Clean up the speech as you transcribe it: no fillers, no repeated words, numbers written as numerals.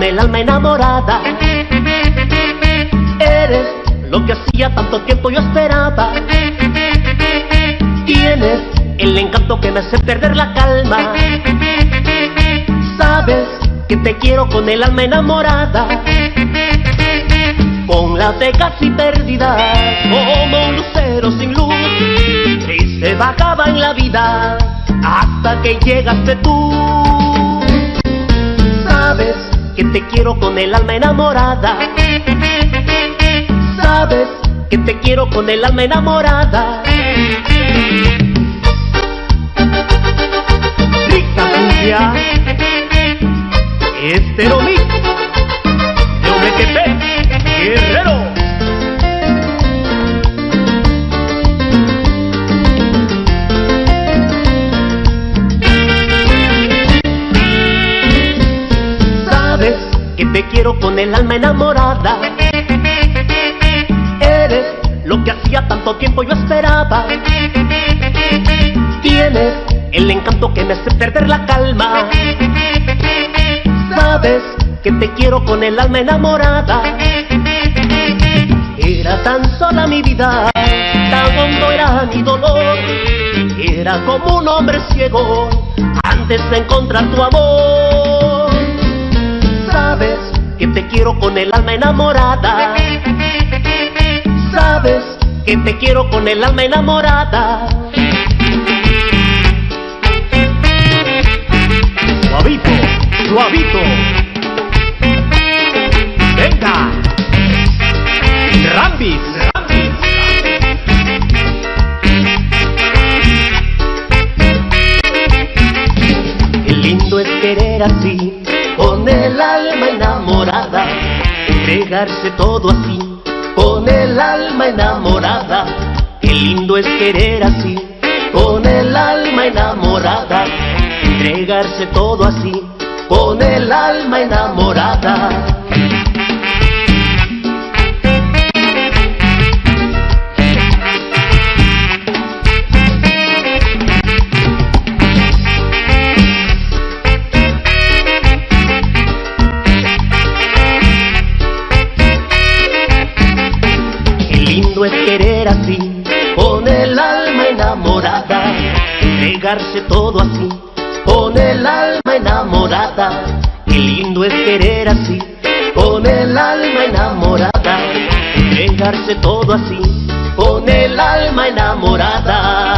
el alma enamorada. Eres lo que hacía tanto tiempo yo esperaba. Tienes el encanto que me hace perder la calma. Sabes que te quiero con el alma enamorada, con la fe casi perdida, como un lucero sin luz, y se bajaba en la vida hasta que llegaste tú. Sabes que te quiero con el alma enamorada. Sabes que te quiero con el alma enamorada. Rica cumbia, Estero Mix, de Ometepe, Guerrero. Sabes que te quiero con el alma enamorada. Eres lo que hacía tanto tiempo yo esperaba. Tienes el encanto que me hace perder la calma. Sabes que te quiero con el alma enamorada. Era tan sola mi vida, tan hondo era mi dolor. Era como un hombre ciego antes de encontrar tu amor. Sabes que te quiero con el alma enamorada. Sabes que te quiero con el alma enamorada. Suavito, suavito. Venga. Rambis, Rambis. Qué lindo es querer así, con el alma enamorada. Entregarse todo así, con el alma enamorada. Qué lindo es querer así, con el alma enamorada. Entregarse todo así, con el alma enamorada. Qué lindo es querer así, con el alma enamorada. Entregarse todo así, con el alma enamorada. Qué lindo es querer así, con el alma enamorada. Entregarse todo así, con el alma enamorada.